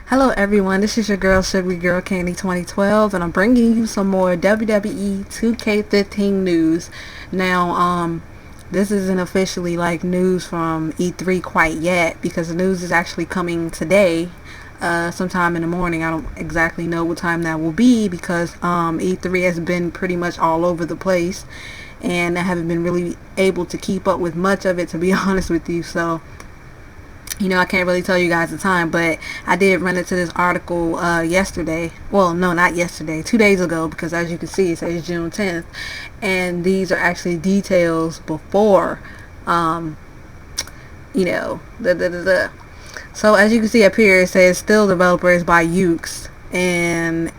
Hello everyone, this is your girl Sugary Girl Candy 2012 and I'm bringing you some more WWE 2K15 news. Now, this isn't officially like news from E3 quite yet because the news is actually coming today, sometime in the morning. I don't exactly know what time that will be because E3 has been pretty much all over the place and I haven't been really able to keep up with much of it, to be honest with you. So I can't really tell you guys the time, but I did run into this article yesterday. Well, no, not yesterday, 2 days ago, because as you can see, it says June 10th, and these are actually details before, the. So as you can see up here, it says still developers by Ukes and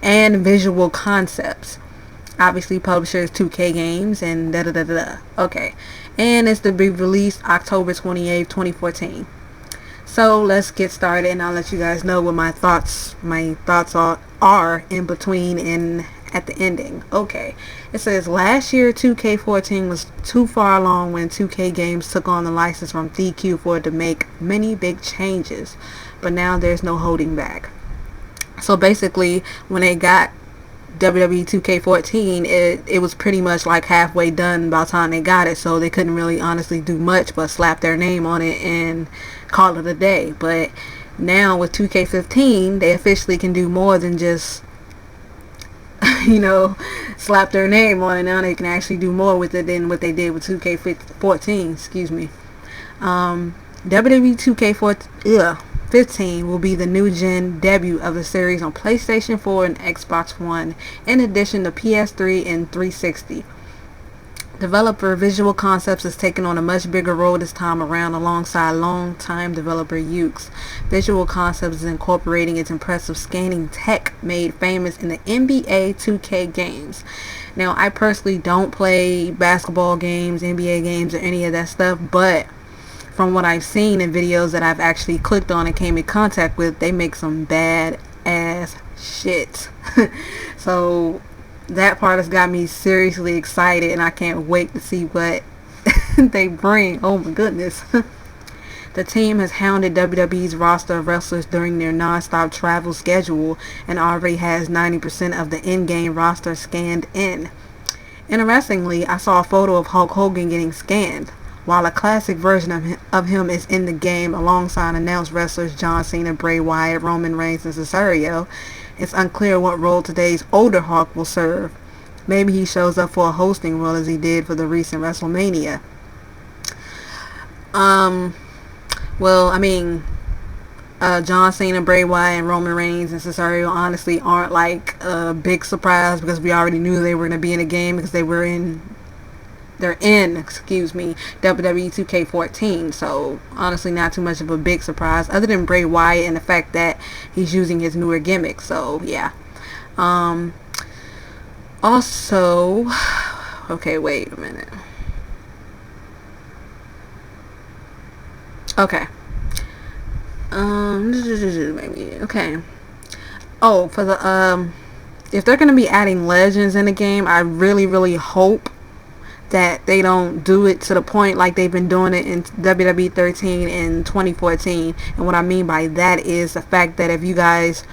Visual Concepts. Obviously, publishers 2K Games and da da da da. Okay, and it's to be released October 28th, 2014. So let's get started and I'll let you guys know what my thoughts are in between and at the ending. Okay, it says last year 2K14 was too far along when 2K Games took on the license from DQ for it to make many big changes, but now there's no holding back. So basically, when they got WWE 2K14, it was pretty much like halfway done by the time they got it, so they couldn't really honestly do much but slap their name on it and call it a day. But now with 2K15, they officially can do more than just slap their name on it. Now they can actually do more with it than what they did with 2K14. Excuse me. WWE 2K15 will be the new gen debut of the series on PlayStation 4 and Xbox One, in addition to PS3 and 360. Developer Visual Concepts is taking on a much bigger role this time around alongside long-time developer Ukes. Visual Concepts is incorporating its impressive scanning tech made famous in the NBA 2K games. Now, I personally don't play basketball games, NBA games, or any of that stuff, but from what I've seen in videos that I've actually clicked on and came in contact with, they make some bad ass shit. So that part has got me seriously excited and I can't wait to see what they bring. Oh my goodness. The team has hounded WWE's roster of wrestlers during their non-stop travel schedule and already has 90% of the in-game roster scanned in. Interestingly, I saw a photo of Hulk Hogan getting scanned. While a classic version of him is in the game alongside announced wrestlers John Cena, Bray Wyatt, Roman Reigns, and Cesaro, it's unclear what role today's older Hulk will serve. Maybe he shows up for a hosting role as he did for the recent WrestleMania. John Cena, Bray Wyatt, and Roman Reigns and Cesaro honestly aren't like a big surprise because we already knew they were going to be in a game because they're in WWE 2K14, so honestly not too much of a big surprise other than Bray Wyatt and the fact that he's using his newer gimmick. So yeah. Also, okay, wait a minute. Okay. Maybe okay. Oh, for the if they're gonna be adding legends in the game, I really hope that they don't do it to the point like they've been doing it in WWE 13 and 2014. And what I mean by that is the fact that if you guys,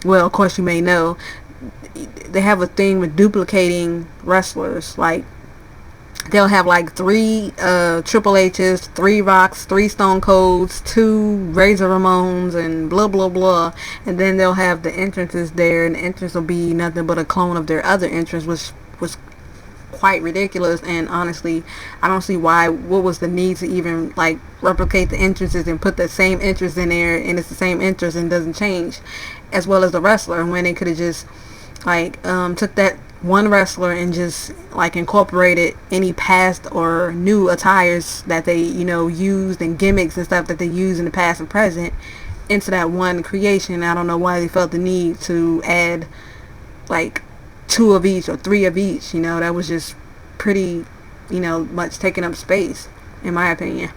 well, of course you may know, they have a thing with duplicating wrestlers. Like they'll have like 3 Triple H's, 3 Rocks, 3 Stone Colds, 2 Razor Ramones, and blah blah blah. And then they'll have the entrances there, and the entrance will be nothing but a clone of their other entrance, which was quite ridiculous. And honestly, I don't see what was the need to even like replicate the entrances and put the same entrance in there and it's the same entrance and doesn't change, as well as the wrestler, when they could have just like took that one wrestler and just like incorporated any past or new attires that they used and gimmicks and stuff that they use in the past and present into that one creation. I don't know why they felt the need to add like 2 of each or 3 of each. That was just pretty much taking up space in my opinion.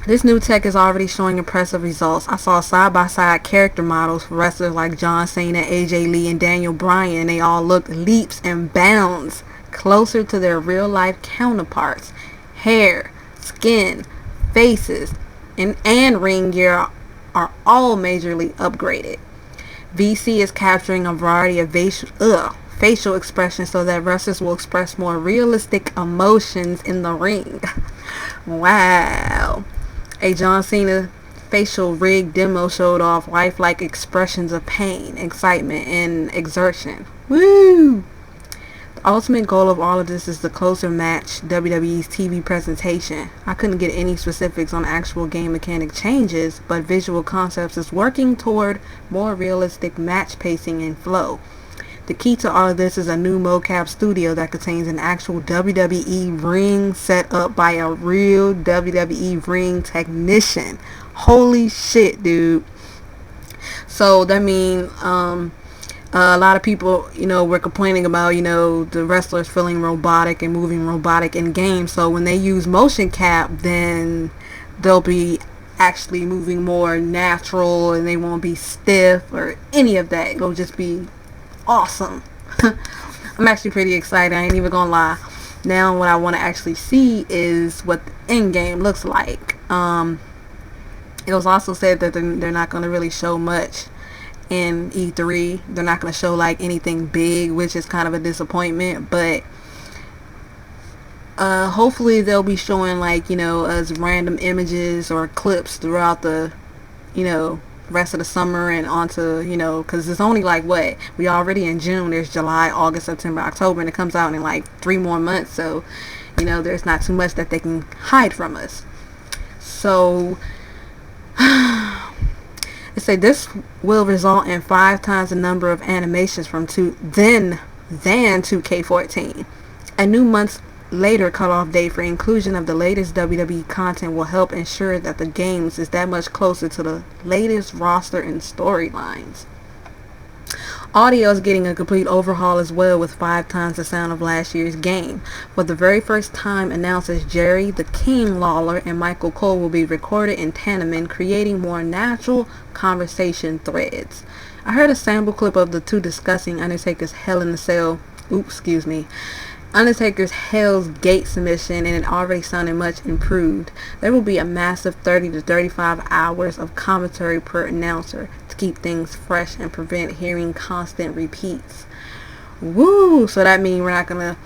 This new tech is already showing impressive results. I saw side-by-side character models for wrestlers like John Cena, AJ Lee, and Daniel Bryan. They all look leaps and bounds closer to their real-life counterparts. Hair, skin, faces, and ring gear are all majorly upgraded. VC is capturing a variety of facial expressions so that wrestlers will express more realistic emotions in the ring. Wow. A John Cena facial rig demo showed off lifelike expressions of pain, excitement, and exertion. Woo! The ultimate goal of all of this is the closer match WWE's TV presentation. I couldn't get any specifics on actual game mechanic changes, but Visual Concepts is working toward more realistic match pacing and flow. The key to all of this is a new mocap studio that contains an actual WWE ring set up by a real WWE ring technician. Holy shit, dude. So that means a lot of people, were complaining about, the wrestlers feeling robotic and moving robotic in games. So when they use motion cap, then they'll be actually moving more natural and they won't be stiff or any of that. It'll just be awesome. I'm actually pretty excited. I ain't even gonna lie. Now what I want to actually see is what the end game looks like. It was also said that they're not going to really show much in E3. They're not going to show like anything big, which is kind of a disappointment, but hopefully they'll be showing like, us random images or clips throughout the, rest of the summer and onto, because it's only like we already in June. There's July, August, September, October, and it comes out in like 3 more months. So, there's not too much that they can hide from us. So it said this will result in 5 times the number of animations from than 2K14. A new month's later cutoff date for inclusion of the latest WWE content will help ensure that the games is that much closer to the latest roster and storylines. Audio is getting a complete overhaul as well, with 5 times the sound of last year's game. For the very first time, announcers Jerry the King Lawler and Michael Cole will be recorded in tandem, creating more natural conversation threads. I heard a sample clip of the two discussing Undertaker's Undertaker's Hell's Gate submission, and it already sounded much improved. There will be a massive 30 to 35 hours of commentary per announcer to keep things fresh and prevent hearing constant repeats. Woo! So that means we're not going to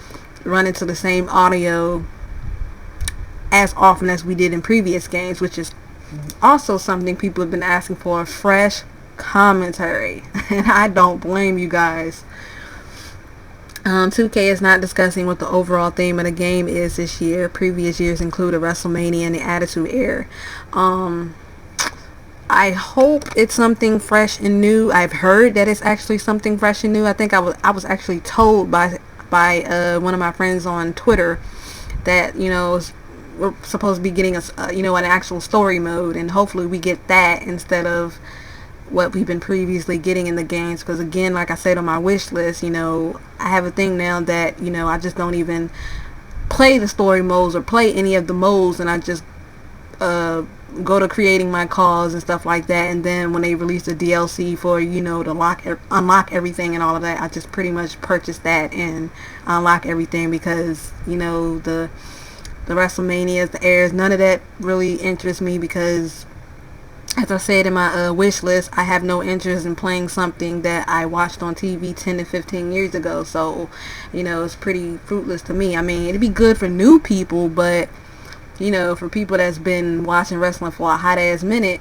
run into the same audio as often as we did in previous games, which is also something people have been asking for, fresh commentary. And I don't blame you guys. 2K is not discussing what the overall theme of the game is this year. Previous years included WrestleMania and the Attitude Era. I hope it's something fresh and new. I've heard that it's actually something fresh and new. I think I was actually told by one of my friends on Twitter that we're supposed to be getting an actual story mode, and hopefully we get that instead of what we've been previously getting in the games. Because again, like I said on my wish list, I have a thing now that I just don't even play the story modes or play any of the modes, and I just go to creating my calls and stuff like that, and then when they release the DLC for to unlock everything and all of that, I just pretty much purchase that and unlock everything, because the WrestleManias, the airs, none of that really interests me, because as I said in my wish list, I have no interest in playing something that I watched on TV 10 to 15 years ago. So, it's pretty fruitless to me. I mean, it'd be good for new people, but, for people that's been watching wrestling for a hot ass minute,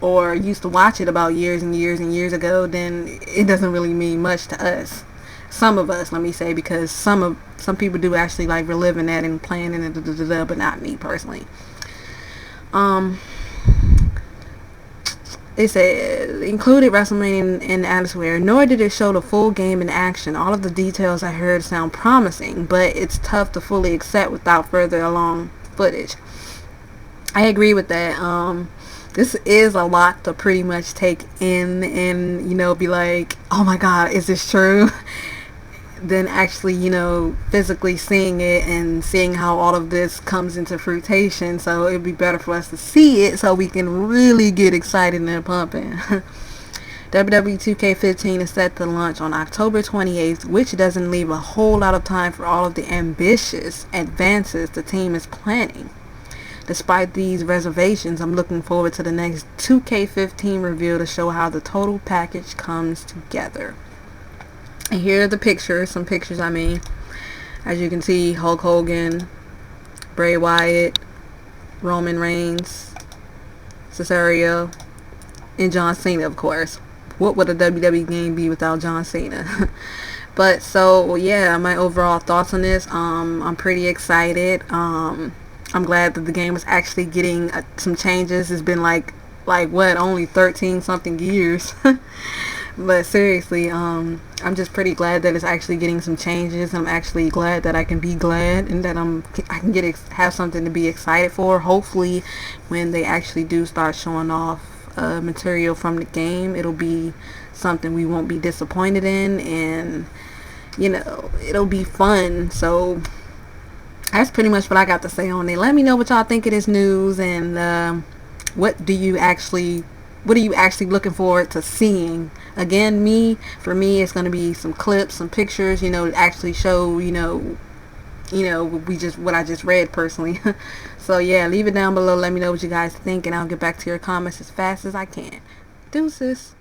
or used to watch it about years and years and years ago, then it doesn't really mean much to us. Some of us, let me say, because some people do actually like reliving that and playing it, but not me personally. It said, included WrestleMania in the Attitude Era, nor did it show the full game in action. All of the details I heard sound promising, but it's tough to fully accept without further along footage. I agree with that. This is a lot to pretty much take in and, be like, oh my god, is this true? Then actually, physically seeing it and seeing how all of this comes into fruition. So it'd be better for us to see it so we can really get excited and pumping. WWE 2K15 is set to launch on October 28th, which doesn't leave a whole lot of time for all of the ambitious advances the team is planning. Despite these reservations, I'm looking forward to the next 2K15 review to show how the total package comes together. And here are the pictures, some pictures I mean. As you can see, Hulk Hogan, Bray Wyatt, Roman Reigns, Cesaro, and John Cena, of course. What would a WWE game be without John Cena? But so yeah, my overall thoughts on this, I'm pretty excited. I'm glad that the game is actually getting some changes. It's been like what, only 13 something years. But seriously, I'm just pretty glad that it's actually getting some changes. I'm actually glad that I can be glad, and that I can have something to be excited for. Hopefully, when they actually do start showing off material from the game, it'll be something we won't be disappointed in, and you know, it'll be fun. So that's pretty much what I got to say on it. Let me know what y'all think of this news, and what are you actually looking forward to seeing? Again, for me, it's going to be some clips, some pictures, you know, to actually show, what I just read personally. So yeah, leave it down below. Let me know what you guys think, and I'll get back to your comments as fast as I can. Deuces.